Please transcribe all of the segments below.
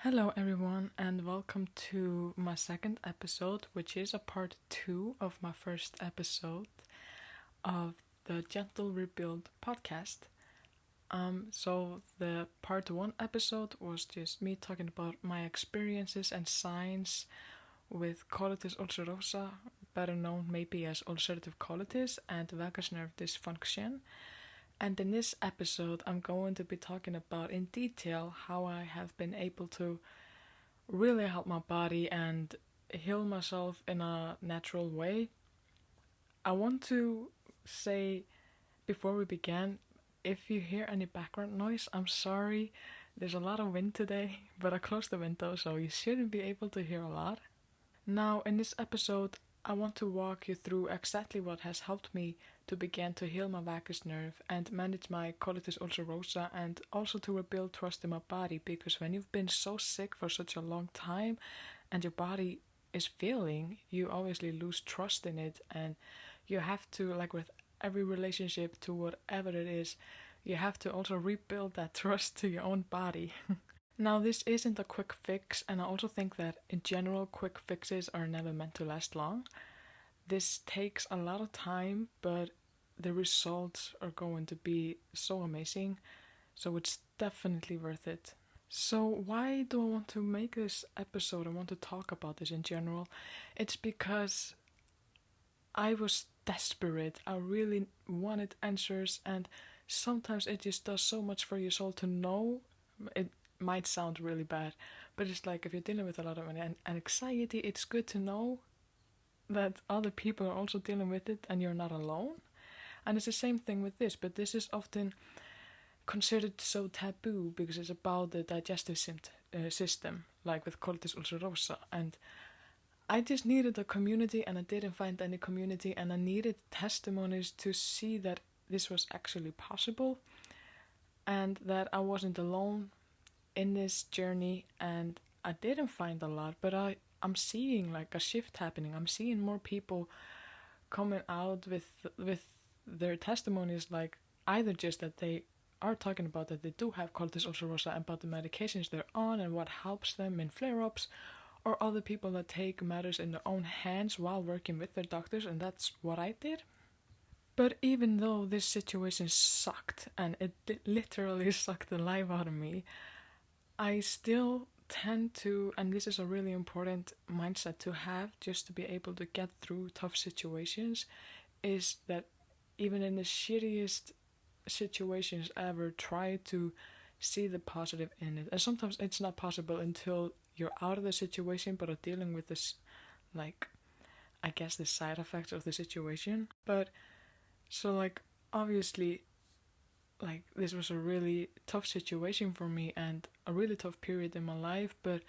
Hello everyone and welcome to my second episode, which is a part 2 of my first episode of the Gentle Rebuild podcast. So the part 1 episode was just me talking about my experiences and signs with colitis ulcerosa, better known maybe as ulcerative colitis and vagus nerve dysfunction. And in this episode, I'm going to be talking about in detail how I have been able to really help my body and heal myself in a natural way. I want to say before we begin, if you hear any background noise, I'm sorry. There's a lot of wind today, but I closed the window so you shouldn't be able to hear a lot. Now, in this episode, I want to walk you through exactly what has helped me to begin to heal my vagus nerve and manage my colitis ulcerosa, and also to rebuild trust in my body, because when you've been so sick for such a long time and your body is failing, you obviously lose trust in it, and you have to, like with every relationship to whatever it is, you have to also rebuild that trust to your own body. Now, this isn't a quick fix, and I also think that in general, quick fixes are never meant to last long. This takes a lot of time, but the results are going to be so amazing, so it's definitely worth it. So why do I want to make this episode? I want to talk about this in general. It's because I was desperate. I really wanted answers, and sometimes it just does so much for your soul to know. It might sound really bad, but it's like if you're dealing with a lot of anxiety, it's good to know that other people are also dealing with it and you're not alone. And it's the same thing with this, but this is often considered so taboo because it's about the digestive system, like with colitis ulcerosa. And I just needed a community, and I didn't find any community, and I needed testimonies to see that this was actually possible and that I wasn't alone in this journey. And I didn't find a lot, but I'm seeing like a shift happening. I'm seeing more people coming out with their testimonies, like either just that they are talking about that they do have colitis ulcerosa, about the medications they're on and what helps them in flare-ups, or other people that take matters in their own hands while working with their doctors, and that's what I did. But even though this situation sucked, and it literally sucked the life out of me, I still tend to, and this is a really important mindset to have just to be able to get through tough situations, is that even in the shittiest situations ever, try to see the positive in it. And sometimes it's not possible until you're out of the situation but are dealing with this, like, I guess the side effects of the situation. But so, like, obviously, like, this was a really tough situation for me and a really tough period in my life, but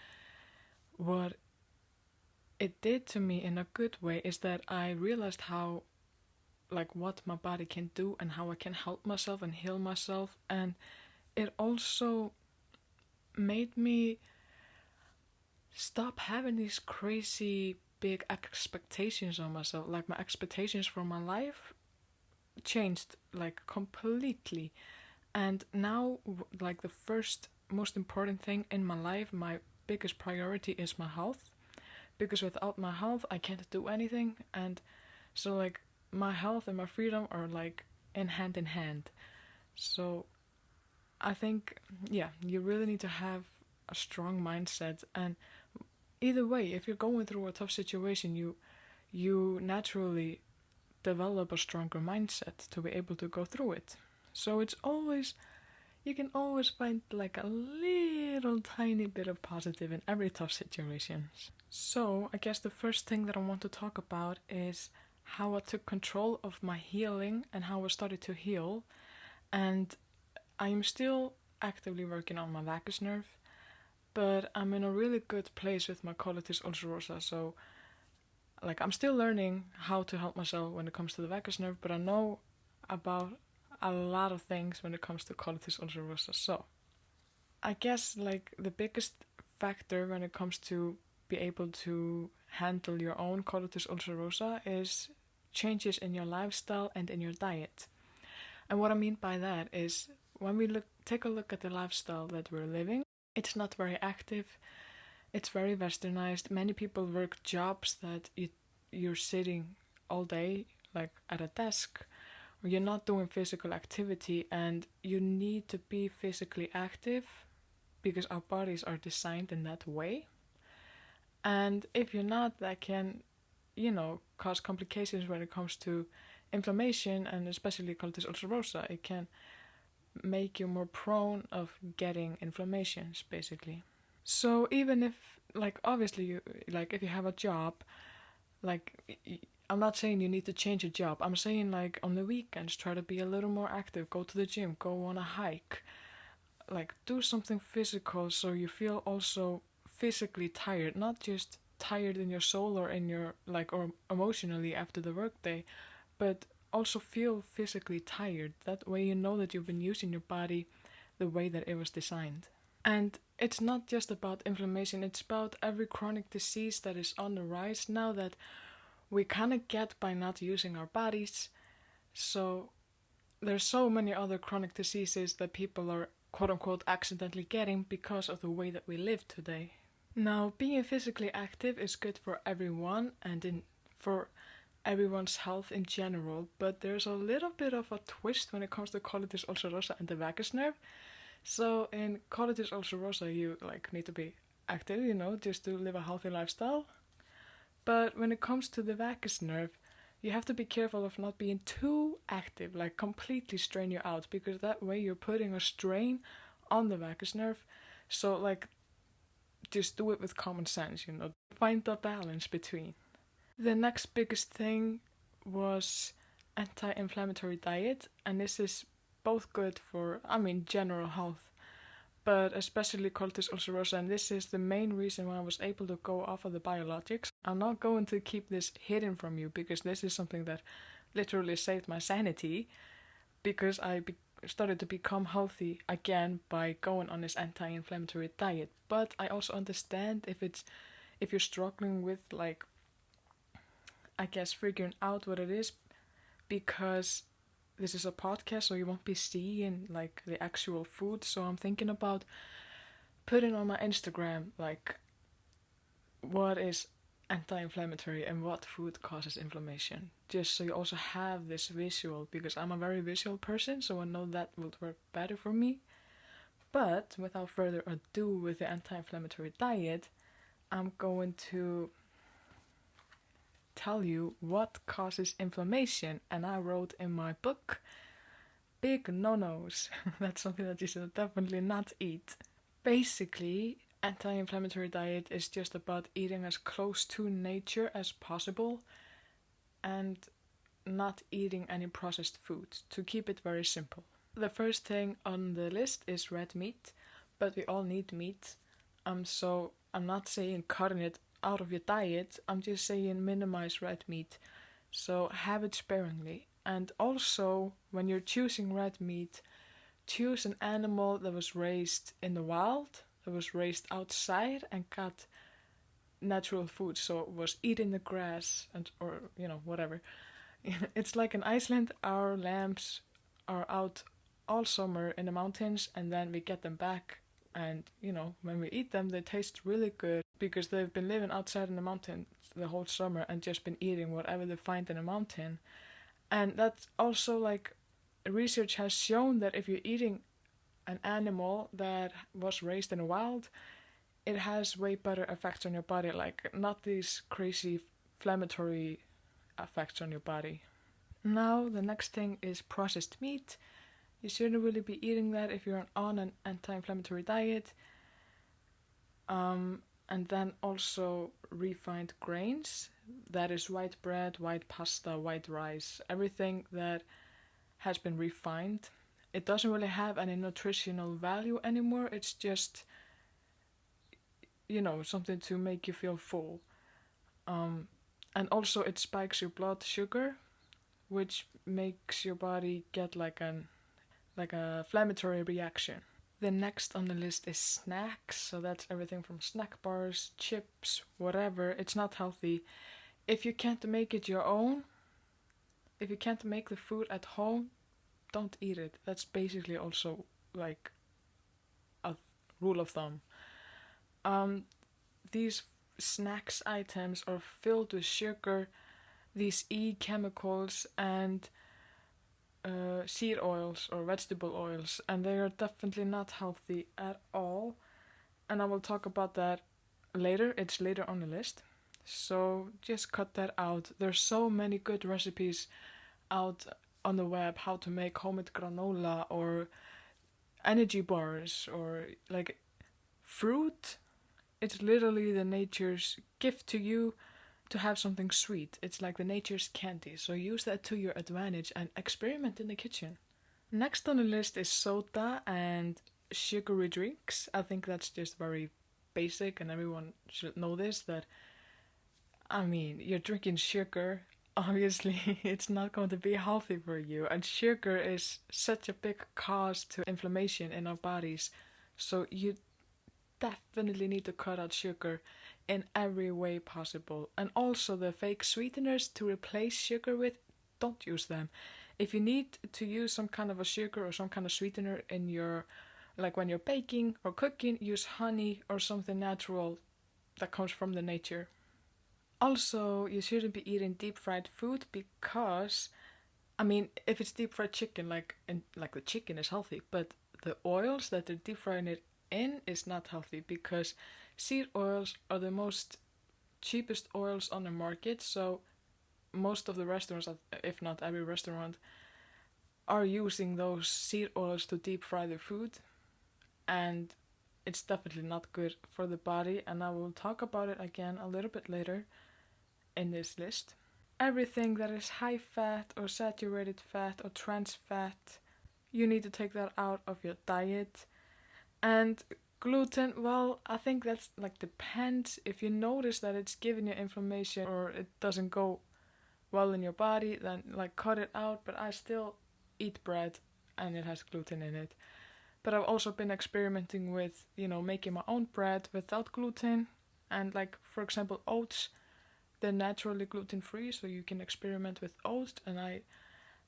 what it did to me in a good way is that I realized how, like, what my body can do and how I can help myself and heal myself. And it also made me stop having these crazy big expectations on myself. Like, my expectations for my life changed, like, completely. And now, like, the first most important thing in my life, my biggest priority, is my health, because without my health I can't do anything. And so, like, my health and my freedom are like in hand. So I think, yeah, you really need to have a strong mindset. And either way, if you're going through a tough situation, you naturally develop a stronger mindset to be able to go through it. So it's always, you can always find like a little tiny bit of positive in every tough situation. So I guess the first thing that I want to talk about is how I took control of my healing and how I started to heal. And I'm still actively working on my vagus nerve, but I'm in a really good place with my colitis ulcerosa. So, like, I'm still learning how to help myself when it comes to the vagus nerve, but I know about a lot of things when it comes to colitis ulcerosa. So I guess, like, the biggest factor when it comes to be able to handle your own colitis ulcerosa is changes in your lifestyle and in your diet. And what I mean by that is, when we take a look at the lifestyle that we're living, It's not very active. It's very westernized. Many people work jobs that you're sitting all day, like at a desk, or you're not doing physical activity, and you need to be physically active because our bodies are designed in that way. And if you're not, that can, cause complications when it comes to inflammation, and especially colitis ulcerosa. It can make you more prone of getting inflammations, basically. So even if, obviously, if you have a job, I'm not saying you need to change your job. I'm saying, on the weekends, try to be a little more active. Go to the gym, go on a hike. Do something physical so you feel also physically tired, not just tired in your soul or in your, or emotionally after the workday, but also feel physically tired. That way you know that you've been using your body the way that it was designed. And it's not just about inflammation, it's about every chronic disease that is on the rise now that we kind of get by not using our bodies. So there's so many other chronic diseases that people are quote-unquote accidentally getting because of the way that we live today. Now, being physically active is good for everyone and for everyone's health in general, but there's a little bit of a twist when it comes to colitis ulcerosa and the vagus nerve. So in colitis ulcerosa, you need to be active, just to live a healthy lifestyle. But when it comes to the vagus nerve, you have to be careful of not being too active, completely strain you out, because that way you're putting a strain on the vagus nerve. So just do it with common sense, find the balance between. The next biggest thing was anti-inflammatory diet, and this is both good for, general health, but especially colitis ulcerosa, and this is the main reason why I was able to go off of the biologics. I'm not going to keep this hidden from you, because this is something that literally saved my sanity, because I started to become healthy again by going on this anti-inflammatory diet. But I also understand if you're struggling with figuring out what it is, because this is a podcast, so you won't be seeing the actual food. So I'm thinking about putting on my Instagram what is anti-inflammatory and what food causes inflammation, just so you also have this visual, because I'm a very visual person, so I know that would work better for me. But without further ado, with the anti-inflammatory diet, I'm going to tell you what causes inflammation, and I wrote in my book big no-nos. That's something that you should definitely not eat. Basically, anti-inflammatory diet is just about eating as close to nature as possible and not eating any processed foods, to keep it very simple. The first thing on the list is red meat, but we all need meat. So I'm not saying cutting it out of your diet, I'm just saying minimize red meat, so have it sparingly. And also, when you're choosing red meat, choose an animal that was raised in the wild, that was raised outside and got natural food, so it was eating the grass or whatever. It's like in Iceland, our lambs are out all summer in the mountains, and then we get them back, and when we eat them, they taste really good because they've been living outside in the mountains the whole summer and just been eating whatever they find in a mountain. And that's also research has shown that if you're eating an animal that was raised in the wild, it has way better effects on your body, not these crazy inflammatory effects on your body. Now the next thing is processed meat. You shouldn't really be eating that if you're on an anti-inflammatory diet. And then also refined grains. That is white bread, white pasta, white rice, everything that has been refined. It doesn't really have any nutritional value anymore. It's just, something to make you feel full. And also it spikes your blood sugar, which makes your body get a inflammatory reaction. The next on the list is snacks, so that's everything from snack bars, chips, whatever. It's not healthy. If you can't make it your own, if you can't make the food at home, don't eat it. That's basically also a rule of thumb. these snacks items are filled with sugar, these chemicals, and seed oils or vegetable oils, and they are definitely not healthy at all. And I will talk about that later. It's later on the list. So just cut that out. There's so many good recipes out on the web how to make homemade granola or energy bars or like fruit. It's literally the nature's gift to you to have something sweet. It's like the nature's candy. So use that to your advantage and experiment in the kitchen. Next on the list is soda and sugary drinks. I think that's just very basic and everyone should know this, that I mean, you're drinking sugar. Obviously, it's not going to be healthy for you, and sugar is such a big cause to inflammation in our bodies. So you definitely need to cut out sugar in every way possible. And also the fake sweeteners to replace sugar with, don't use them. If you need to use some kind of a sugar or some kind of sweetener in your, like when you're baking or cooking, use honey or something natural that comes from the nature. Also, you shouldn't be eating deep fried food because, I mean, if it's deep fried chicken, like the chicken is healthy, but the oils that they're deep frying it in is not healthy because seed oils are the most cheapest oils on the market. So most of the restaurants, if not every restaurant, are using those seed oils to deep fry their food, and it's definitely not good for the body. And I will talk about it again a little bit later in this list. Everything that is high fat or saturated fat or trans fat, you need to take that out of your diet. And gluten, well, I think that's like depends. If you notice that it's giving you inflammation or it doesn't go well in your body, then like cut it out. But I still eat bread and it has gluten in it. But I've also been experimenting with, making my own bread without gluten. And like, for example, oats, they're naturally gluten-free, so you can experiment with oats. And I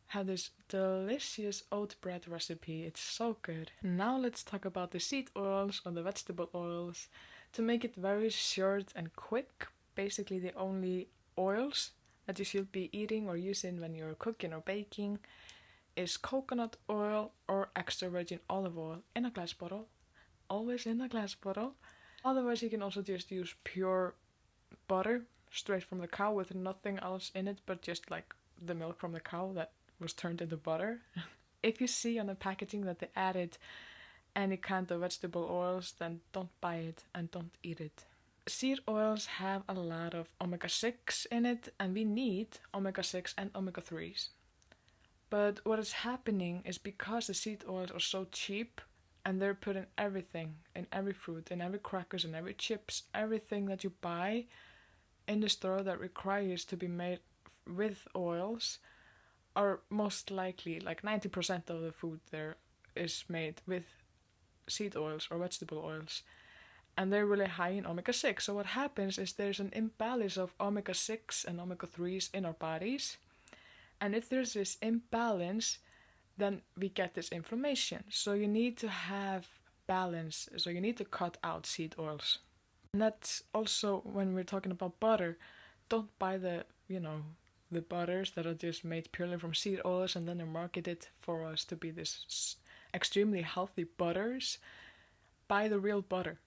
have this delicious oat bread recipe. It's so good. Now let's talk about the seed oils or the vegetable oils. To make it very short and quick, basically the only oils that you should be eating or using when you're cooking or baking is coconut oil or extra virgin olive oil in a glass bottle. Always in a glass bottle. Otherwise, you can also just use pure butter straight from the cow with nothing else in it but just like the milk from the cow that was turned into butter. If you see on the packaging that they added any kind of vegetable oils, then don't buy it and don't eat it. Seed oils have a lot of omega-6 in it, and we need omega-6 and omega-3s. But what is happening is because the seed oils are so cheap and they're put in everything, in every fruit, in every crackers, in every chips, everything that you buy in the store that requires to be made with oils, are most likely, like 90% of the food there is made with seed oils or vegetable oils. And they're really high in omega-6. So what happens is there's an imbalance of omega-6 and omega-3s in our bodies. And if there's this imbalance, then we get this inflammation. So you need to have balance. So you need to cut out seed oils. And that's also when we're talking about butter. Don't buy the butters that are just made purely from seed oils and then they're marketed for us to be this extremely healthy butters. Buy the real butter.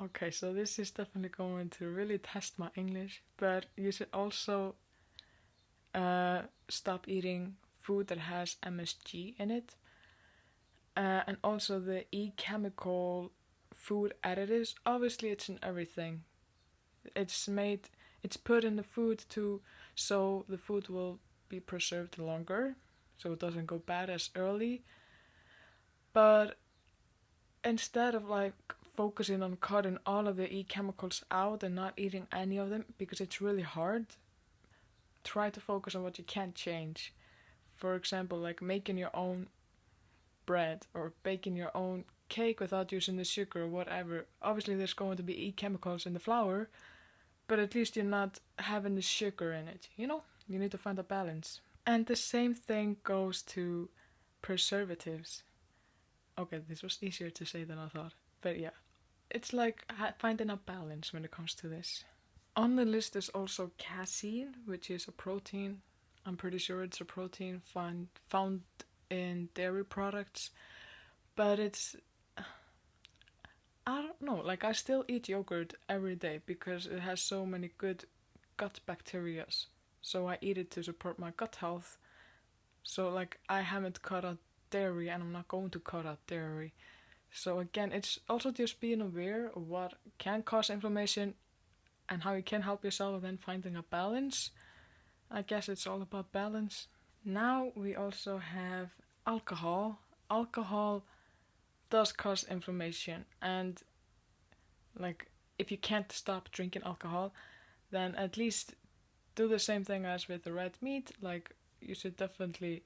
Okay, so this is definitely going to really test my English, but you should also stop eating food that has MSG in it. And also the chemical food additives. Obviously it's in everything. It's put in the food so the food will be preserved longer, so it doesn't go bad as early. But instead of like focusing on cutting all of the chemicals out and not eating any of them, because it's really hard, try to focus on what you can change. For example, like making your own bread or baking your own cake without using the sugar or whatever. Obviously there's going to be chemicals in the flour, but at least you're not having the sugar in it, You need to find a balance. And the same thing goes to preservatives. Okay, this was easier to say than I thought, but yeah. it's like finding a balance when it comes to this. On the list is also casein, which is a protein. I'm pretty sure it's a protein found in dairy products, but I don't know, like I still eat yogurt every day because it has so many good gut bacteria. So I eat it to support my gut health. So like I haven't cut out dairy and I'm not going to cut out dairy. So again, it's also just being aware of what can cause inflammation and how you can help yourself and then finding a balance. I guess it's all about balance. Now we also have alcohol. Alcohol does cause inflammation, and like if you can't stop drinking alcohol, then at least do the same thing as with the red meat. Like you should definitely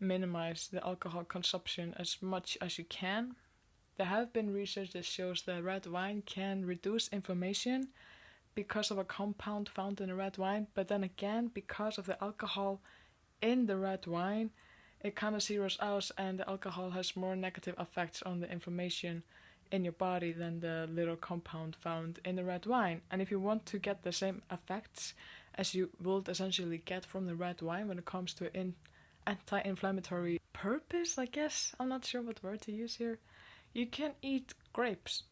minimize the alcohol consumption as much as you can. There have been research that shows that red wine can reduce inflammation because of a compound found in the red wine, but then again, because of the alcohol in the red wine, it kind of zeroes out and the alcohol has more negative effects on the inflammation in your body than the little compound found in the red wine. And if you want to get the same effects as you would essentially get from the red wine when it comes to anti-inflammatory purpose, I guess, I'm not sure what word to use here, you can eat grapes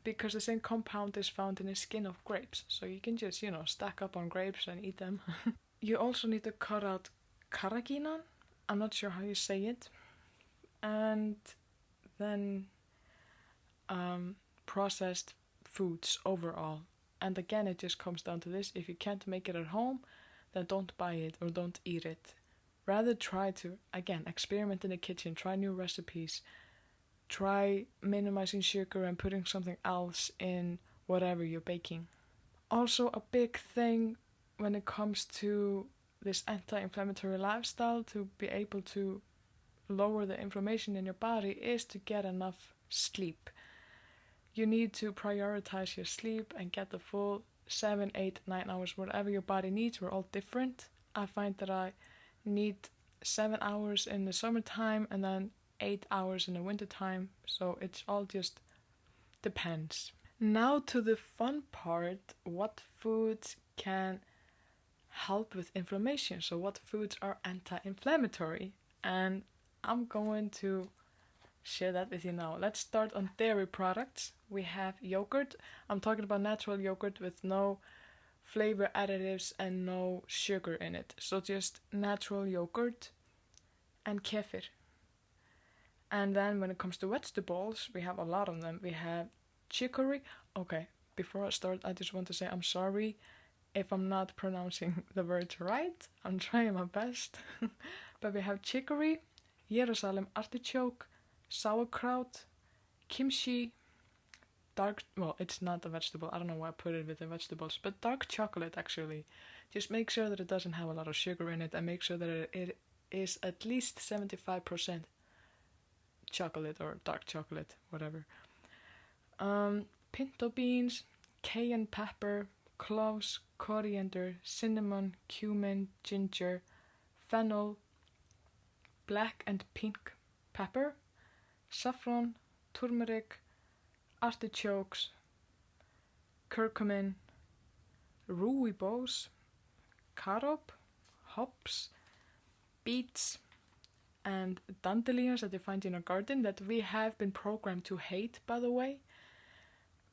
because the same compound is found in the skin of grapes. So you can just, stack up on grapes and eat them. You also need to cut out carrageenan. I'm not sure how you say it. And then processed foods overall. And again, it just comes down to this. If you can't make it at home, then don't buy it or don't eat it. Rather try to, again, experiment in the kitchen, try new recipes, try minimizing sugar and putting something else in whatever you're baking. Also, a big thing when it comes to this anti-inflammatory lifestyle to be able to lower the inflammation in your body is to get enough sleep. You need to prioritize your sleep and get the full 7, 8, 9 hours, whatever your body needs. We're all different. I find that I need 7 hours in the summertime and then 8 hours in the wintertime. So it's all just depends. Now to the fun part, what foods can help with inflammation? So what foods are anti-inflammatory? And I'm going to share that with you now. Let's start on dairy products. We have yogurt. I'm talking about natural yogurt with no flavor additives and no sugar in it. So just natural yogurt and kefir. And then when it comes to vegetables, we have a lot of them. We have chicory. Okay, before I start, I just want to say I'm sorry if I'm not pronouncing the words right. I'm trying my best. But we have chicory, Jerusalem artichoke, sauerkraut, kimchi, it's not a vegetable. I don't know why I put it with the vegetables, but dark chocolate actually. Just make sure that it doesn't have a lot of sugar in it and make sure that it is at least 75% chocolate or dark chocolate, whatever. Pinto beans, cayenne pepper, cloves, coriander, cinnamon, cumin, ginger, fennel, black and pink pepper, saffron, turmeric, artichokes, curcumin, rooibos, carob, hops, beets, and dandelions that you find in a garden that we have been programmed to hate, by the way,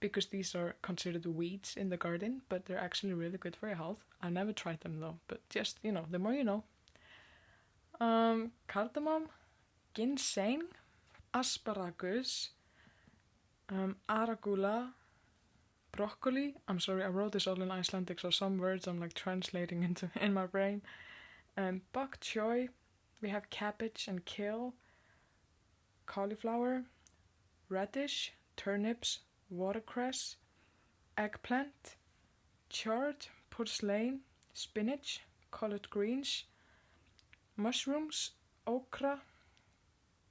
because these are considered weeds in the garden, but they're actually really good for your health. I've never tried them though, but just, the more you know. Cardamom, ginseng, asparagus, arugula, broccoli. I'm sorry, I wrote this all in Icelandic, so some words I'm like translating into in my brain. Bok choy. We have cabbage and kale, cauliflower, radish, turnips, watercress, eggplant, chard, purslane, spinach, collard greens, mushrooms, okra,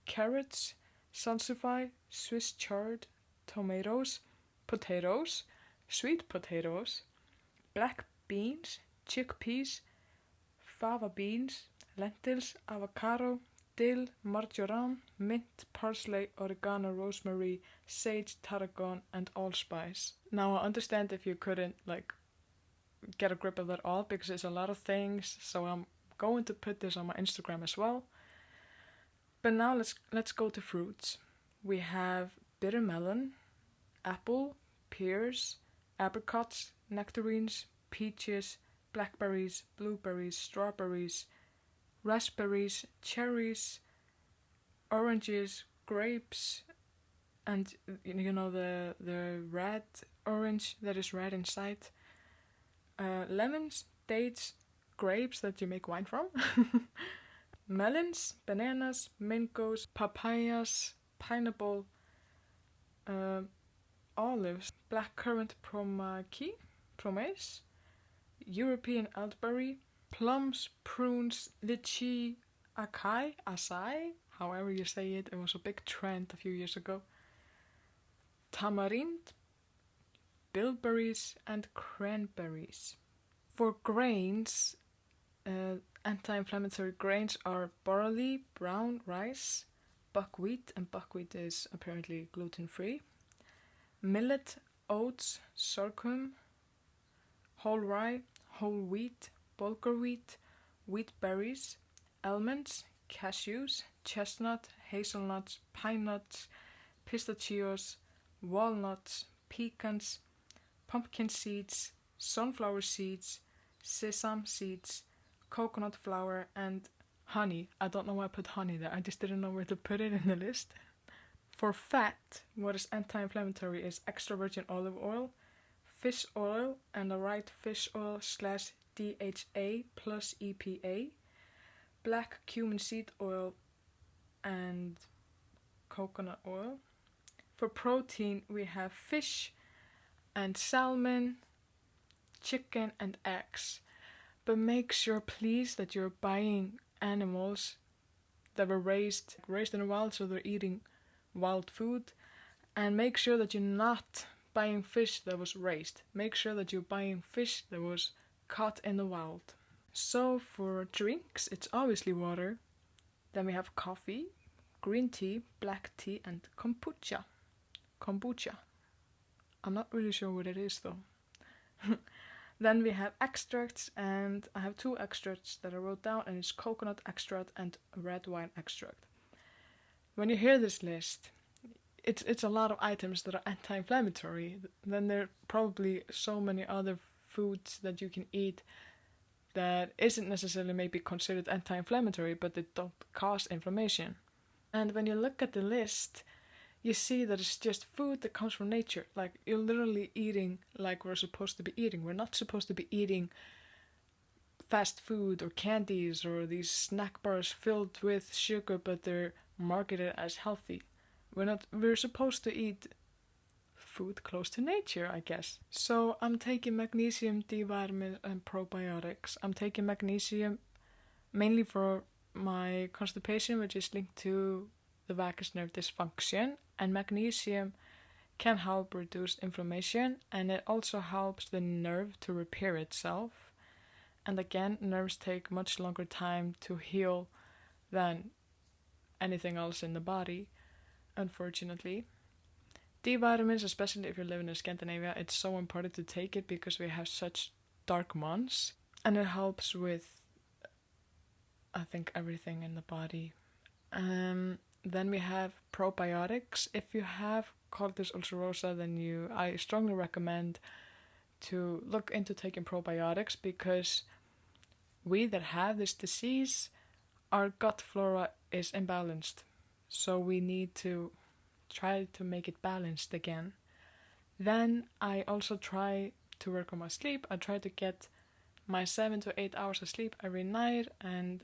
carrots, salsify, Swiss chard, tomatoes, potatoes, sweet potatoes, black beans, chickpeas, fava beans, lentils, avocado, dill, marjoram, mint, parsley, oregano, rosemary, sage, tarragon, and allspice. Now I understand if you couldn't get a grip of that all because it's a lot of things, so I'm going to put this on my Instagram as well. But now let's go to fruits. We have bitter melon, apple, pears, apricots, nectarines, peaches, blackberries, blueberries, strawberries, raspberries, cherries, oranges, grapes, and the red orange that is red inside, lemons, dates, grapes that you make wine from, melons, bananas, mangoes, papayas, pineapple, olives, blackcurrant pomace, European elderberry, plums, prunes, lychee, acai, however you say it. It was a big trend a few years ago. Tamarind, bilberries, and cranberries. For grains, anti-inflammatory grains are barley, brown rice, buckwheat, and buckwheat is apparently gluten-free, millet, oats, sorghum, whole rye, whole wheat, bulgur wheat, wheat berries, almonds, cashews, chestnut, hazelnuts, pine nuts, pistachios, walnuts, pecans, pumpkin seeds, sunflower seeds, sesame seeds, coconut flour, and honey. I don't know why I put honey there, I just didn't know where to put it in the list. For fat, what is anti-inflammatory is extra virgin olive oil, fish oil, and the right fish oil / DHA plus EPA, black cumin seed oil, and coconut oil. For protein, we have fish and salmon, chicken, and eggs. But make sure, please, that you're buying animals that were raised in the wild, so they're eating wild food. And make sure that you're not buying fish that was raised. Make sure that you're buying fish that was caught in the wild. So for drinks, it's obviously water. Then we have coffee, green tea, black tea, and kombucha. I'm not really sure what it is though. Then we have extracts, and I have 2 extracts that I wrote down, and it's coconut extract and red wine extract. When you hear this list, it's a lot of items that are anti-inflammatory. Then there are probably so many other foods that you can eat that isn't necessarily maybe considered anti-inflammatory, but they don't cause inflammation. And when you look at the list, you see that it's just food that comes from nature. Like, you're literally eating like we're supposed to be eating. We're not supposed to be eating fast food or candies or these snack bars filled with sugar, but they're marketed as healthy. We're supposed to eat food close to nature, I guess. So I'm taking magnesium, D vitamins, and probiotics. I'm taking magnesium mainly for my constipation, which is linked to the vagus nerve dysfunction, and magnesium can help reduce inflammation, and it also helps the nerve to repair itself. And again, nerves take much longer time to heal than anything else in the body, unfortunately. D vitamins, especially if you're living in Scandinavia, it's so important to take it because we have such dark months, and it helps with, I think, everything in the body. Then we have probiotics. If you have colitis ulcerosa, then I strongly recommend to look into taking probiotics, because we that have this disease, our gut flora is imbalanced. So we need to try to make it balanced again. Then I also try to work on my sleep. I try to get my 7 to 8 hours of sleep every night, and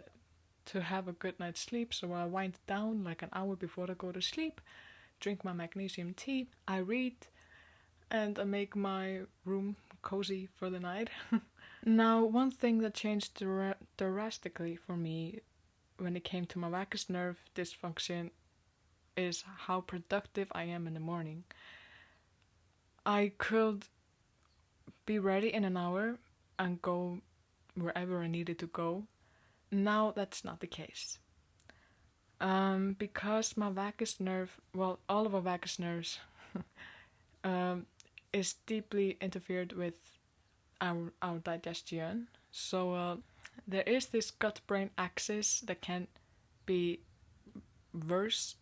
to have a good night's sleep. So I wind down like an hour before I go to sleep, drink my magnesium tea, I read, and I make my room cozy for the night. Now, one thing that changed drastically for me when it came to my vagus nerve dysfunction is how productive I am in the morning. I could be ready in an hour and go wherever I needed to go. Now that's not the case. Because my vagus nerve, well, all of our vagus nerves, is deeply interfered with our digestion. So there is this gut-brain axis that can be worse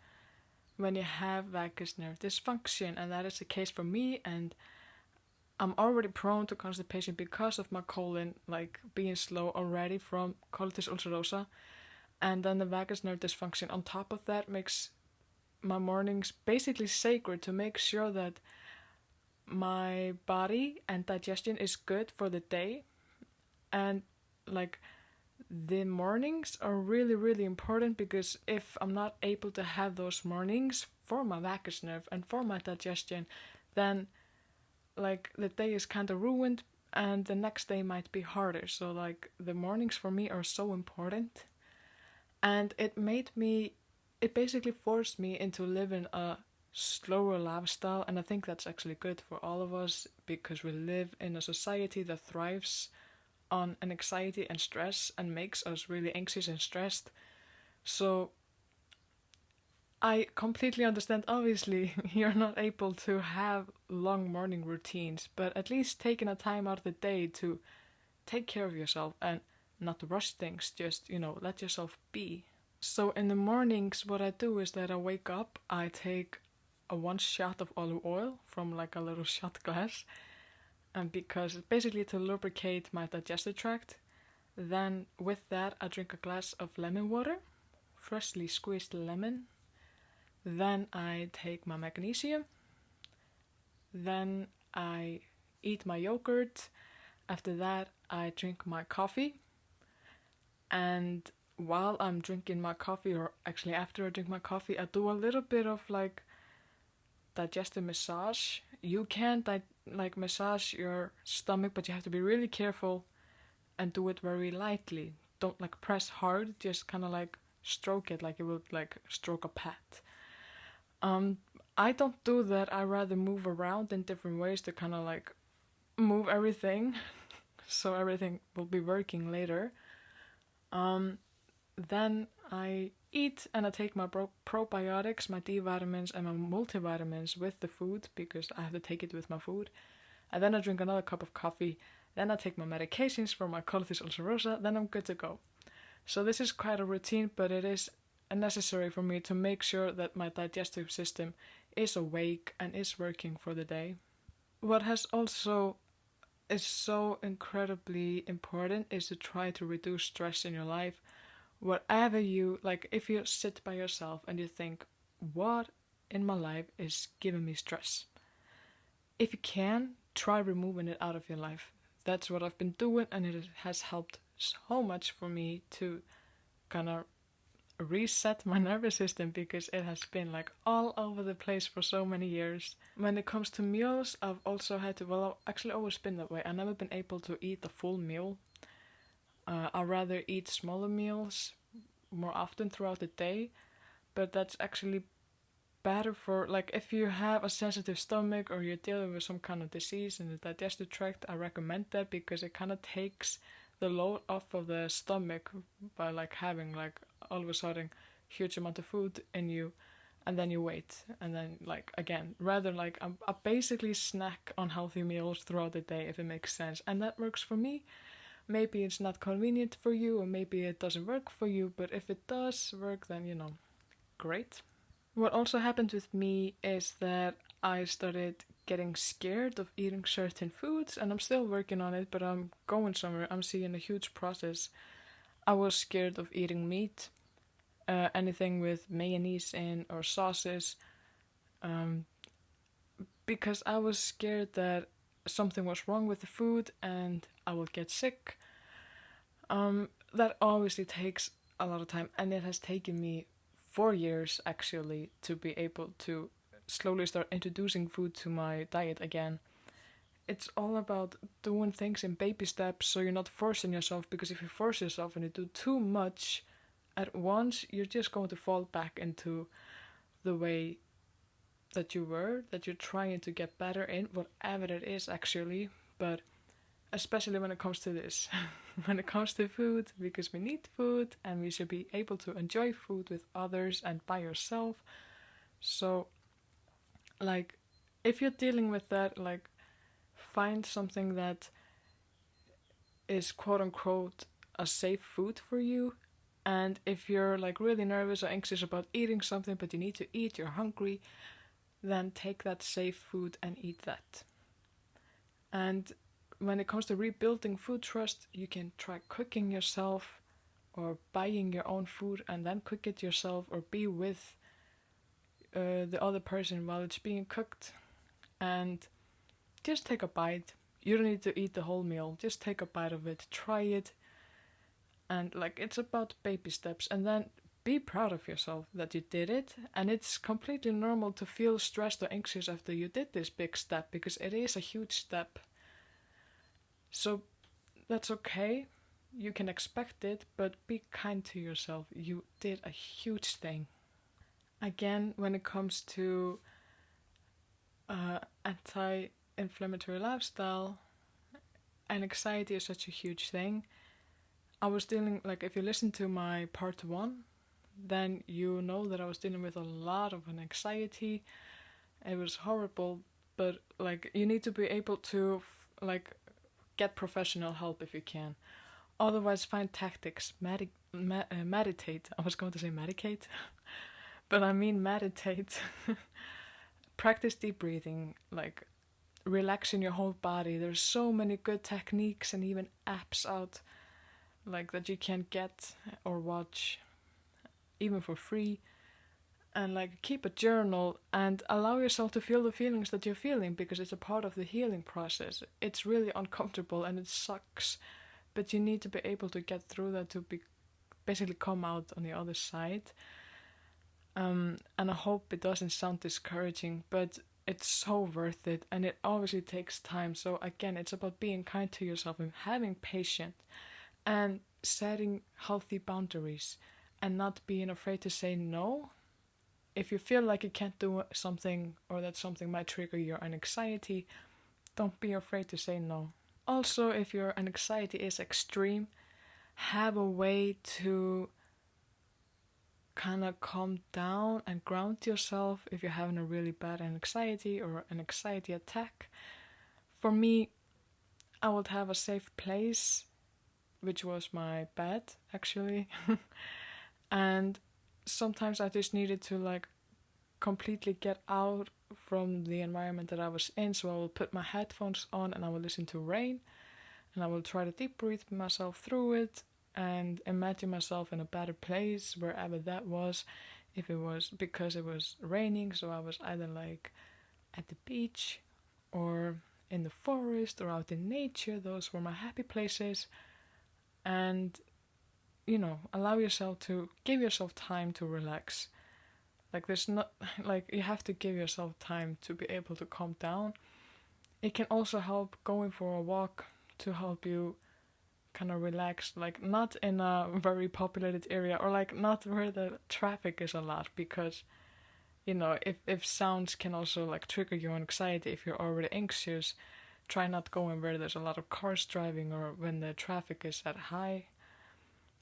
when you have vagus nerve dysfunction, and that is the case for me. And I'm already prone to constipation because of my colon like being slow already from colitis ulcerosa, and then the vagus nerve dysfunction on top of that makes my mornings basically sacred to make sure that my body and digestion is good for the day. And like the mornings are really, really important, because if I'm not able to have those mornings for my vagus nerve and for my digestion, then like the day is kind of ruined and the next day might be harder. So like the mornings for me are so important, and it basically forced me into living a slower lifestyle. And I think that's actually good for all of us, because we live in a society that thrives on an anxiety and stress and makes us really anxious and stressed. So I completely understand, obviously, you're not able to have long morning routines, but at least taking a time out of the day to take care of yourself and not rush things, just, let yourself be. So in the mornings, what I do is that I wake up, I take a 1 shot of olive oil from like a little shot glass, and because basically to lubricate my digestive tract. Then with that I drink a glass of lemon water, freshly squeezed lemon. Then I take my magnesium. Then I eat my yogurt. After that I drink my coffee. And while I'm drinking my coffee, or actually after I drink my coffee, I do a little bit of like digestive massage. You can massage your stomach, but you have to be really careful and do it very lightly. Don't like press hard, just kind of like stroke it like you would like stroke a pet. I don't do that. I rather move around in different ways to kind of like move everything so everything will be working later. Then I eat and I take my probiotics, my D vitamins and my multivitamins with the food, because I have to take it with my food. And then I drink another cup of coffee. Then I take my medications for my colitis ulcerosa. Then I'm good to go. So this is quite a routine, but it is necessary for me to make sure that my digestive system is awake and is working for the day. What has also is so incredibly important is to try to reduce stress in your life. Whatever you, like if you sit by yourself and you think, what in my life is giving me stress? If you can, try removing it out of your life. That's what I've been doing, and it has helped so much for me to kind of reset my nervous system, because it has been like all over the place for so many years. When it comes to meals, I've also had to, well, I've actually always been that way. I've never been able to eat a full meal. I'd rather eat smaller meals more often throughout the day, but that's actually better for, like, if you have a sensitive stomach or you're dealing with some kind of disease in the digestive tract. I recommend that, because it kind of takes the load off of the stomach by like having like all of a sudden huge amount of food in you, and then you wait, and then like again, rather like I basically snack on healthy meals throughout the day, if it makes sense, and that works for me. Maybe it's not convenient for you, or maybe it doesn't work for you, but if it does work, then great. What also happened with me is that I started getting scared of eating certain foods, and I'm still working on it, but I'm going somewhere. I'm seeing a huge process. I was scared of eating meat, anything with mayonnaise in or sauces, because I was scared that something was wrong with the food and I would get sick. That obviously takes a lot of time, and it has taken me 4 years actually to be able to slowly start introducing food to my diet again. It's all about doing things in baby steps, so you're not forcing yourself, because if you force yourself and you do too much at once, you're just going to fall back into the way that you were, that you're trying to get better in, whatever it is actually, but especially when it comes to this. when it comes to food, because we need food and we should be able to enjoy food with others and by yourself. So, like, if you're dealing with that, like, find something that is quote unquote a safe food for you. And if you're like really nervous or anxious about eating something but you need to eat, you're hungry, then take that safe food and eat that. And when it comes to rebuilding food trust, you can try cooking yourself or buying your own food and then cook it yourself, or be with the other person while it's being cooked, and just take a bite. You don't need to eat the whole meal, just take a bite of it, try it, and like, it's about baby steps. And then be proud of yourself that you did it. And it's completely normal to feel stressed or anxious after you did this big step, because it is a huge step. So that's okay, you can expect it, but be kind to yourself. You did a huge thing. Again, when it comes to anti-inflammatory lifestyle, and anxiety is such a huge thing. I was dealing, like, if you listen to my part 1, then you know that I was dealing with a lot of anxiety. It was horrible, but like, you need to be able to get professional help if you can. Otherwise, find tactics. Meditate. I was going to say medicate, but I mean meditate. Practice deep breathing, like relaxing your whole body. There's so many good techniques and even apps out like that you can get or watch even for free. And like, keep a journal and allow yourself to feel the feelings that you're feeling, because it's a part of the healing process. It's really uncomfortable and it sucks, but you need to be able to get through that to basically come out on the other side. And I hope it doesn't sound discouraging, but it's so worth it, and it obviously takes time. So again, it's about being kind to yourself and having patience and setting healthy boundaries and not being afraid to say no. If you feel like you can't do something, or that something might trigger your anxiety, don't be afraid to say no. Also, if your anxiety is extreme, have a way to kind of calm down and ground yourself if you're having a really bad anxiety or an anxiety attack. For me, I would have a safe place, which was my bed, actually. And sometimes I just needed to like completely get out from the environment that I was in. So I will put my headphones on and I will listen to rain, and I will try to deep breathe myself through it and imagine myself in a better place, wherever that was. If it was because it was raining, so I was either like at the beach or in the forest or out in nature. Those were my happy places. And allow yourself to give yourself time to relax. Like, there's not, like, you have to give yourself time to be able to calm down. It can also help going for a walk to help you kind of relax, like not in a very populated area, or like not where the traffic is a lot, because if sounds can also like trigger your anxiety. If you're already anxious, try not going where there's a lot of cars driving or when the traffic is at high.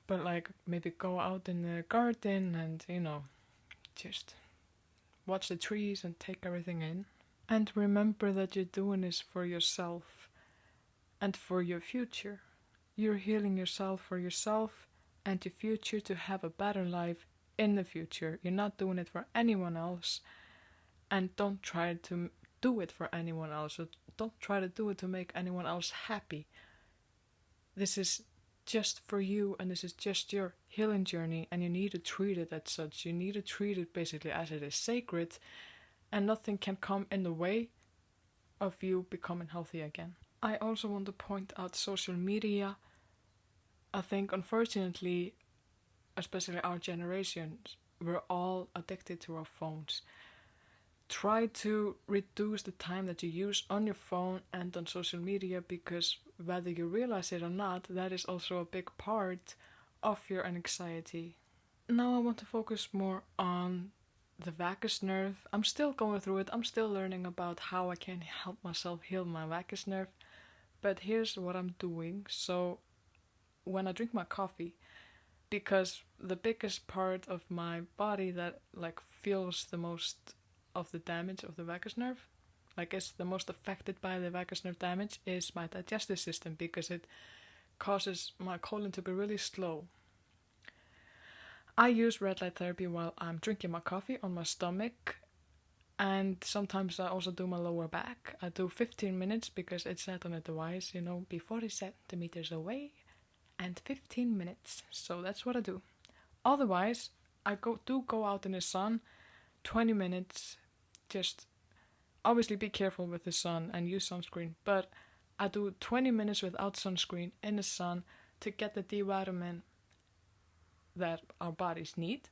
But like, maybe go out in the garden and just watch the trees and take everything in. And remember that you're doing this for yourself and for your future. You're healing yourself for yourself and your future, to have a better life in the future. You're not doing it for anyone else, and don't try to do it for anyone else. So don't try to do it to make anyone else happy. This is just for you, and this is just your healing journey, and you need to treat it as such. You need to treat it basically as it is sacred, and nothing can come in the way of you becoming healthy again. I also want to point out social media. I think, unfortunately, especially our generation, we're all addicted to our phones. Try to reduce the time that you use on your phone and on social media, because whether you realize it or not, that is also a big part of your anxiety. Now I want to focus more on the vagus nerve. I'm still going through it. I'm still learning about how I can help myself heal my vagus nerve. But here's what I'm doing. So when I drink my coffee, because the biggest part of my body that like feels the most of the damage of the vagus nerve, like is the most affected by the vagus nerve damage, is my digestive system, because it causes my colon to be really slow. I use red light therapy while I'm drinking my coffee on my stomach, and sometimes I also do my lower back. I do 15 minutes because it's set on a device, be 40 centimeters away and 15 minutes. So that's what I do. Otherwise, I do go out in the sun 20 minutes. Just obviously be careful with the sun and use sunscreen, but I do 20 minutes without sunscreen in the sun to get the D vitamin that our bodies need.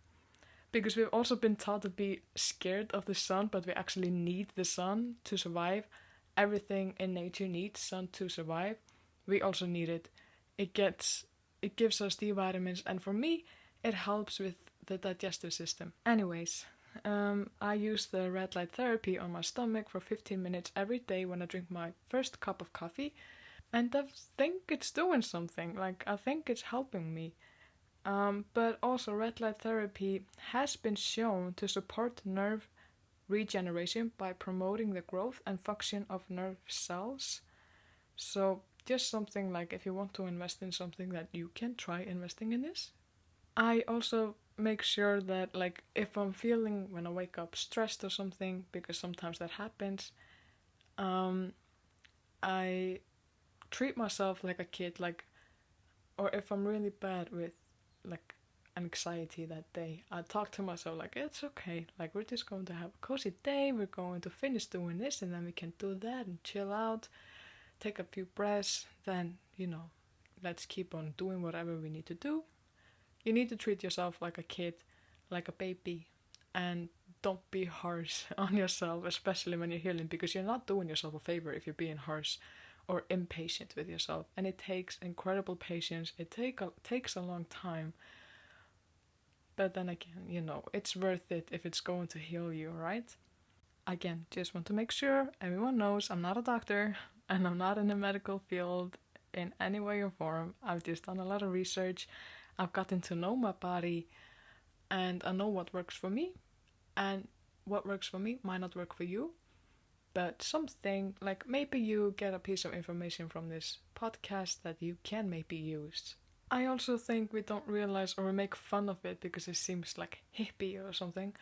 Because we've also been taught to be scared of the sun, but we actually need the sun to survive. Everything in nature needs sun to survive. We also need it. It gives us D vitamins, and for me, it helps with the digestive system. Anyways, I use the red light therapy on my stomach for 15 minutes every day when I drink my first cup of coffee, and I think it's doing something. Like, I think it's helping me. But also red light therapy has been shown to support nerve regeneration by promoting the growth and function of nerve cells. So just something like, if you want to invest in something, that you can try investing in this. I also make sure that, like, if I'm feeling when I wake up stressed or something, because sometimes that happens, I treat myself like a kid, like, or if I'm really bad with like anxiety that day, I talk to myself like, it's okay, like, we're just going to have a cozy day, we're going to finish doing this and then we can do that and chill out, take a few breaths, then let's keep on doing whatever we need to do. You need to treat yourself like a kid, like a baby, and don't be harsh on yourself, especially when you're healing, because you're not doing yourself a favor if you're being harsh or impatient with yourself. And it takes incredible patience. It takes a long time. But then again, it's worth it if it's going to heal you, right? Again, just want to make sure everyone knows I'm not a doctor and I'm not in the medical field in any way or form. I've just done a lot of research. I've gotten to know my body, and I know what works for me, and what works for me might not work for you. But something, like, maybe you get a piece of information from this podcast that you can maybe use. I also think we don't realize, or we make fun of it because it seems like hippie or something,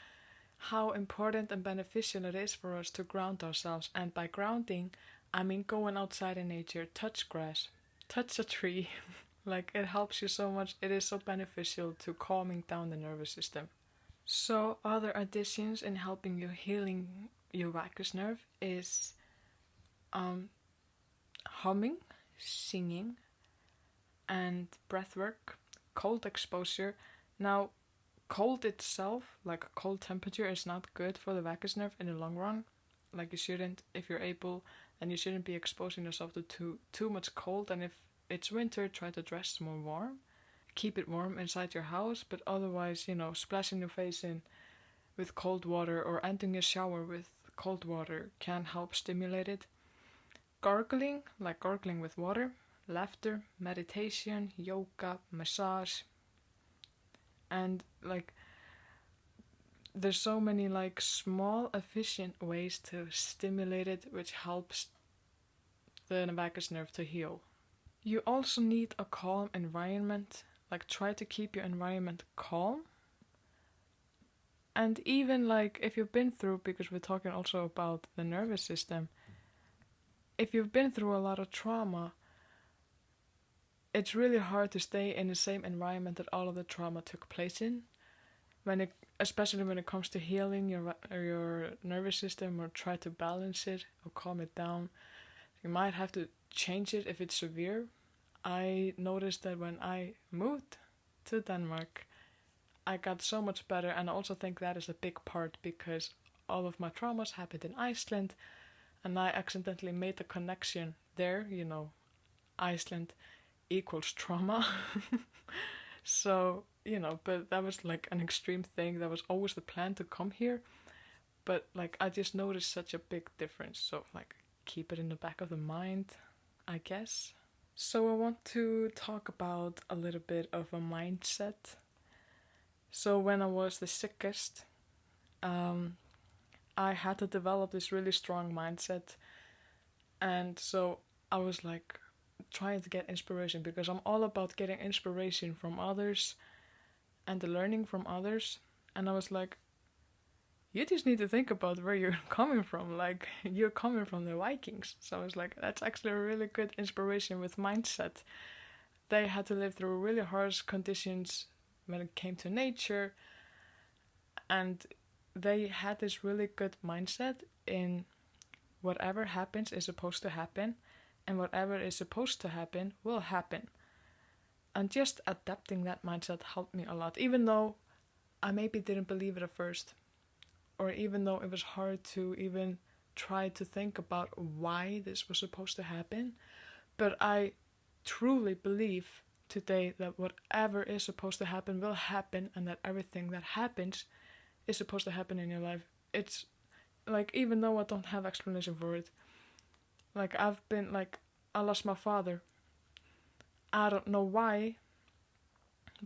how important and beneficial it is for us to ground ourselves. And by grounding, I mean going outside in nature, touch grass, touch a tree. Like, it helps you so much. It is so beneficial to calming down the nervous system. So other additions in helping you healing your vagus nerve is humming, singing, and breath work, cold exposure. Now, cold itself, like a cold temperature, is not good for the vagus nerve in the long run. Like, you shouldn't, if you're able, then you shouldn't be exposing yourself to too much cold. And if it's winter, try to dress more warm. Keep it warm inside your house, but otherwise, splashing your face in with cold water or ending your shower with cold water can help stimulate it. Gargling, like gargling with water, laughter, meditation, yoga, massage, and like there's so many like small efficient ways to stimulate it, which helps the vagus nerve to heal. You also need a calm environment. Like, try to keep your environment calm. And even like if you've been through, because we're talking also about the nervous system, if you've been through a lot of trauma, it's really hard to stay in the same environment that all of the trauma took place in. Especially when it comes to healing your nervous system, or try to balance it or calm it down, you might have to change it if it's severe. I noticed that when I moved to Denmark, I got so much better, and I also think that is a big part because all of my traumas happened in Iceland, and I accidentally made the connection there, Iceland equals trauma. So, but that was like an extreme thing. That was always the plan to come here, but like I just noticed such a big difference. So like keep it in the back of the mind, I guess. So I want to talk about a little bit of a mindset. So when I was the sickest, um, I had to develop this really strong mindset, and so I was like trying to get inspiration because I'm all about getting inspiration from others and the learning from others. And I was like, you just need to think about where you're coming from. Like, you're coming from the Vikings. So I was like, that's actually a really good inspiration with mindset. They had to live through really harsh conditions when it came to nature, and they had this really good mindset in whatever happens is supposed to happen, and whatever is supposed to happen will happen. And just adapting that mindset helped me a lot, even though I maybe didn't believe it at first, or even though it was hard to even try to think about why this was supposed to happen. But I truly believe today that whatever is supposed to happen will happen, and that everything that happens is supposed to happen in your life. It's like, even though I don't have explanation for it, like I lost my father. I don't know why,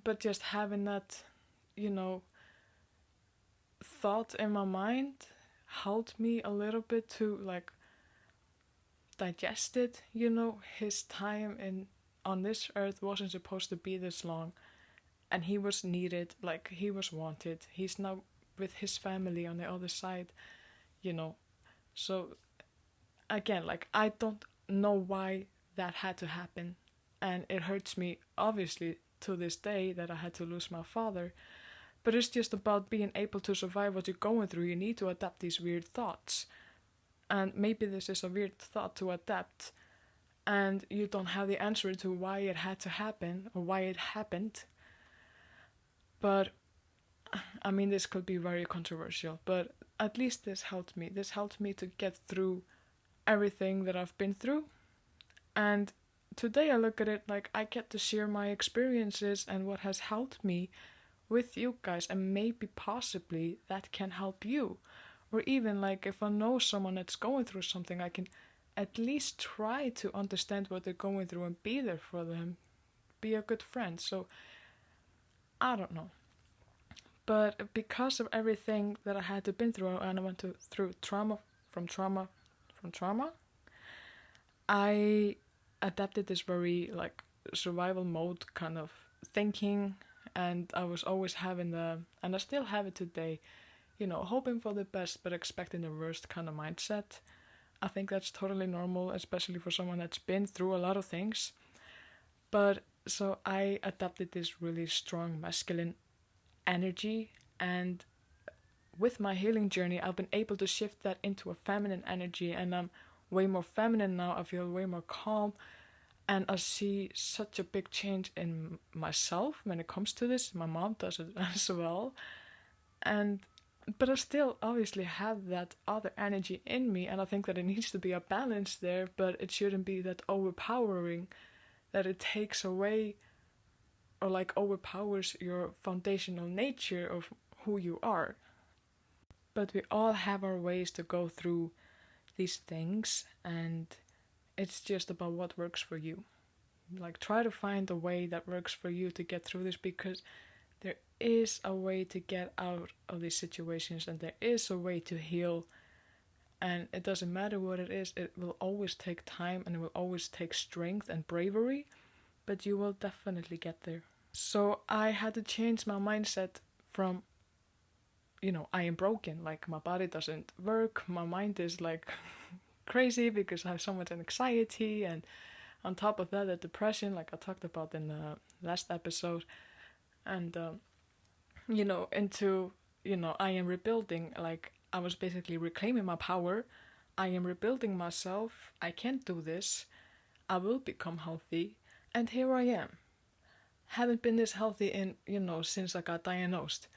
but just having that, you know, thought in my mind helped me a little bit to like digest it. His time in on this earth wasn't supposed to be this long, and he was needed, like he was wanted. He's now with his family on the other side, you know. So again, like, I don't know why that had to happen, and it hurts me obviously to this day that I had to lose my father. But it's just about being able to survive what you're going through. You need to adapt these weird thoughts. And maybe this is a weird thought to adapt, and you don't have the answer to why it had to happen or why it happened. But I mean, this could be very controversial, but at least this helped me. This helped me to get through everything that I've been through. And today I look at it like I get to share my experiences and what has helped me with you guys, and maybe possibly that can help you. Or even like if I know someone that's going through something, I can at least try to understand what they're going through and be there for them, be a good friend. So I don't know. But because of everything that I had to been through, and I went through trauma from trauma from trauma, I adapted this very like survival mode kind of thinking, and I was always having and I still have it today, hoping for the best but expecting the worst kind of mindset. I think that's totally normal, especially for someone that's been through a lot of things. But so I adapted this really strong masculine energy, and with my healing journey, I've been able to shift that into a feminine energy, and I'm way more feminine now. I feel way more calm, and I see such a big change in myself when it comes to this. My mom does it as well. But I still obviously have that other energy in me, and I think that it needs to be a balance there, but it shouldn't be that overpowering that it takes away or like overpowers your foundational nature of who you are. But we all have our ways to go through these things, and it's just about what works for you. Like, try to find a way that works for you to get through this, because there is a way to get out of these situations, and there is a way to heal. And it doesn't matter what it is, it will always take time, and it will always take strength and bravery, but you will definitely get there. So I had to change my mindset from, I am broken, like my body doesn't work, my mind is like crazy because I have so much anxiety, and on top of that, the depression, like I talked about in the last episode, and into, I am rebuilding, like I was basically reclaiming my power. I am rebuilding myself. I can't do this. I will become healthy, and here I am. Haven't been this healthy in, since I got diagnosed,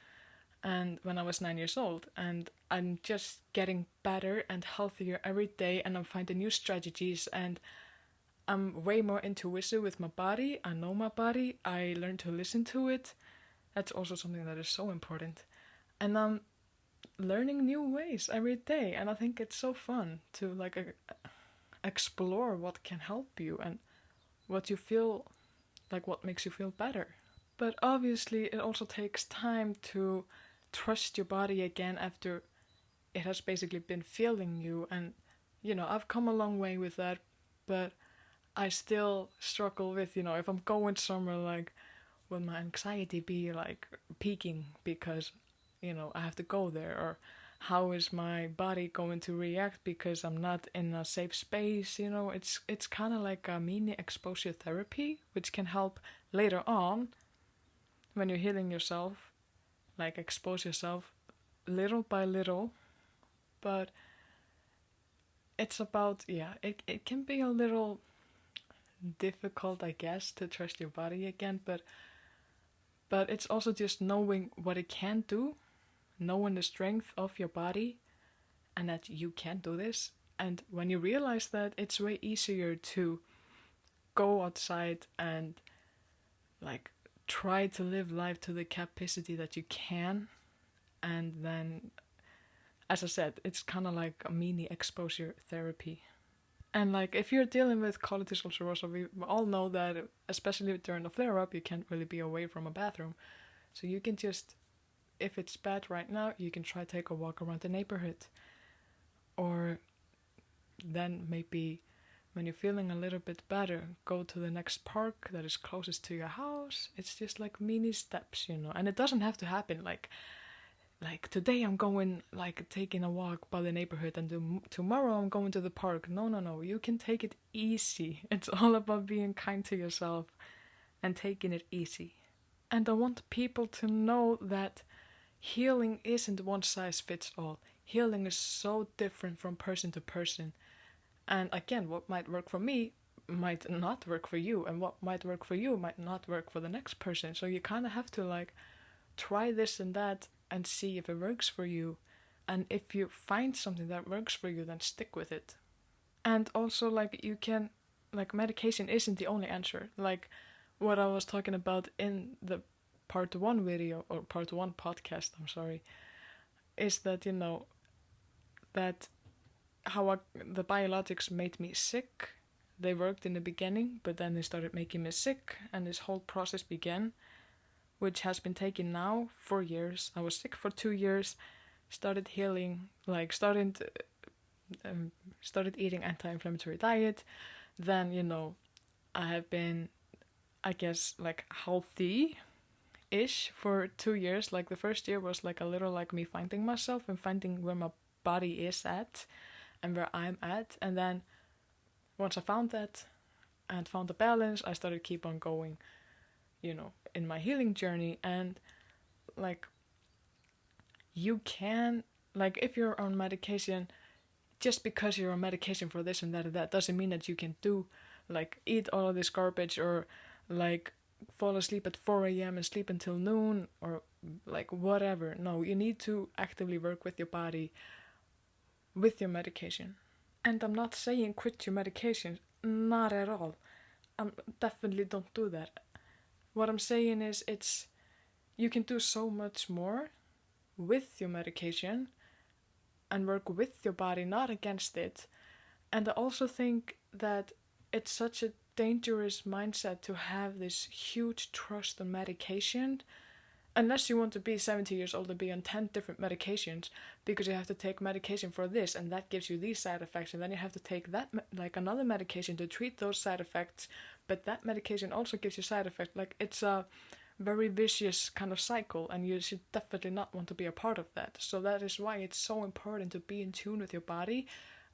and when I was 9 years old, and I'm just getting better and healthier every day, and I'm finding new strategies, and I'm way more intuitive with my body. I know my body. I learn to listen to it. That's also something that is so important. And I'm learning new ways every day, and I think it's so fun to like explore what can help you and what you feel, like what makes you feel better. But obviously, it also takes time to trust your body again after it has basically been failing you. And, I've come a long way with that, but I still struggle with, if I'm going somewhere, like, will my anxiety be, like, peaking because, I have to go there? Or how is my body going to react because I'm not in a safe space? It's kind of like a mini exposure therapy, which can help later on when you're healing yourself, like expose yourself little by little. But it's about, it can be a little difficult, I guess, to trust your body again, but it's also just knowing what it can do, knowing the strength of your body, and that you can do this. And when you realize that, it's way easier to go outside and, like, try to live life to the capacity that you can. And then, as I said, it's kind of like a mini exposure therapy. And, like, if you're dealing with colitis ulcerosa, we all know that, especially during the flare-up, you can't really be away from a bathroom. So you can just, if it's bad right now, you can try to take a walk around the neighborhood. Or then maybe when you're feeling a little bit better, go to the next park that is closest to your house. It's just like mini steps, and it doesn't have to happen like today I'm going, like, taking a walk by the neighborhood, and tomorrow I'm going to the park. No, you can take it easy. It's all about being kind to yourself and taking it easy. And I want people to know that healing isn't one size fits all. Healing is so different from person to person. And again, what might work for me might not work for you, and what might work for you might not work for the next person. So you kind of have to, like, try this and that and see if it works for you. And if you find something that works for you, then stick with it. And also, like, you can, like, medication isn't the only answer. Like what I was talking about in the part 1 video, or part 1 podcast, I'm sorry, is that, that how the biologics made me sick. They worked in the beginning, but then they started making me sick, and this whole process began, which has been taking now 4 years. I was sick for 2 years, started healing, like started eating anti-inflammatory diet. Then, I have been, I guess, like, healthy-ish for 2 years. Like, the first year was like a little like me finding myself and finding where my body is at and where I'm at. And then once I found that and found the balance, I started keep on going, in my healing journey. And, like, you can, like, if you're on medication, just because you're on medication for this and that doesn't mean that you can do, like, eat all of this garbage, or, like, fall asleep at 4 a.m. and sleep until noon, or, like, whatever. No, you need to actively work with your body, with your medication. And I'm not saying quit your medication, not at all. Definitely don't do that. What I'm saying is, you can do so much more with your medication and work with your body, not against it. And I also think that it's such a dangerous mindset to have this huge trust on medication, unless you want to be 70 years old and be on 10 different medications, because you have to take medication for this, and that gives you these side effects, and then you have to take that, like, another medication to treat those side effects, but that medication also gives you side effects. Like, it's a very vicious kind of cycle, and you should definitely not want to be a part of that. So that is why it's so important to be in tune with your body,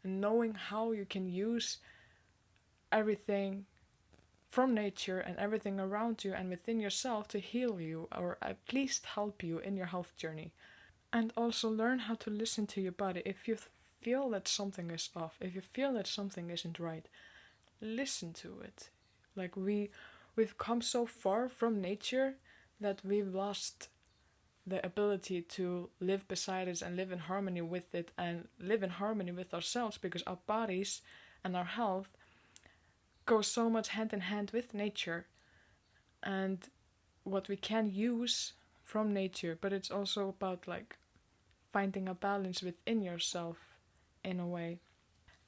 and knowing how you can use everything from nature and everything around you and within yourself to heal you, or at least help you in your health journey. And also learn how to listen to your body. If you feel that something is off, if you feel that something isn't right, listen to it. Like, we've come so far from nature that we've lost the ability to live beside it and live in harmony with it and live in harmony with ourselves, because our bodies and our health go so much hand in hand with nature and what we can use from nature. But it's also about, like, finding a balance within yourself in a way.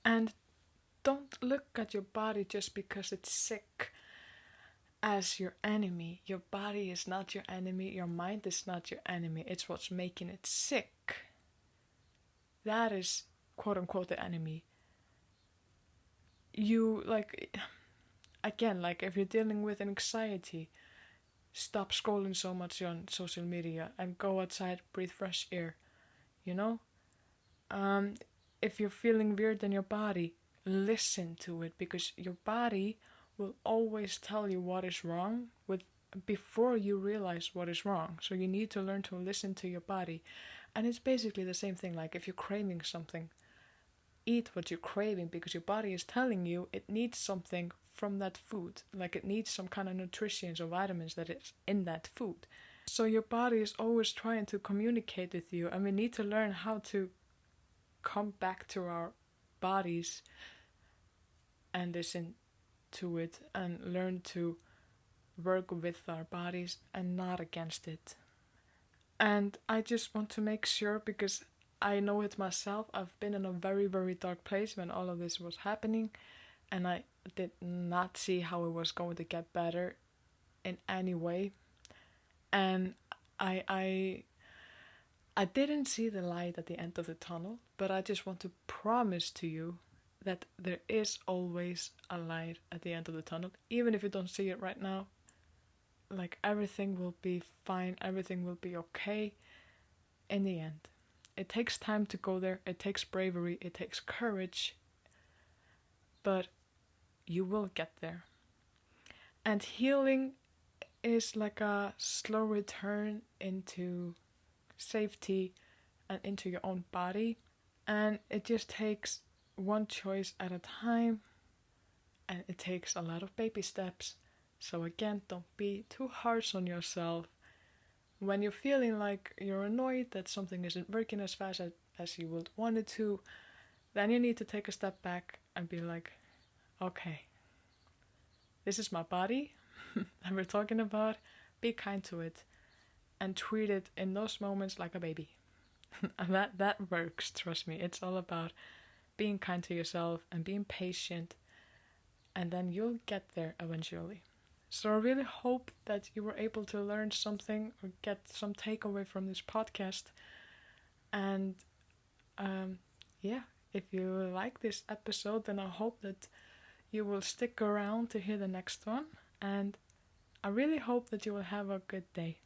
And don't look at your body just because it's sick as your enemy. Your body is not your enemy. Your mind is not your enemy. It's what's making it sick. That is, quote unquote, the enemy. You, like, again, like if you're dealing with anxiety, stop scrolling so much on social media and go outside, breathe fresh air, you know? If you're feeling weird in your body, listen to it, because your body will always tell you what is wrong before you realize what is wrong. So you need to learn to listen to your body. And it's basically the same thing, like if you're craving something, eat what you're craving, because your body is telling you it needs something from that food. Like it needs some kind of nutrients or vitamins that is in that food. So your body is always trying to communicate with you, and we need to learn how to come back to our bodies and listen to it and learn to work with our bodies and not against it. And I just want to make sure, because I know it myself, I've been in a very, very dark place when all of this was happening, and I did not see how it was going to get better in any way. And I didn't see the light at the end of the tunnel, but I just want to promise to you that there is always a light at the end of the tunnel, even if you don't see it right now. Like, everything will be fine, everything will be okay in the end. It takes time to go there, it takes bravery, it takes courage, but you will get there. And healing is like a slow return into safety and into your own body, and it just takes one choice at a time, and it takes a lot of baby steps. So again, don't be too harsh on yourself. When you're feeling like you're annoyed that something isn't working as fast as you would want it to, then you need to take a step back and be like, okay, this is my body that we're talking about. Be kind to it and treat it in those moments like a baby. And that works, trust me. It's all about being kind to yourself and being patient, and then you'll get there eventually. So I really hope that you were able to learn something or get some takeaway from this podcast. And if you like this episode, then I hope that you will stick around to hear the next one. And I really hope that you will have a good day.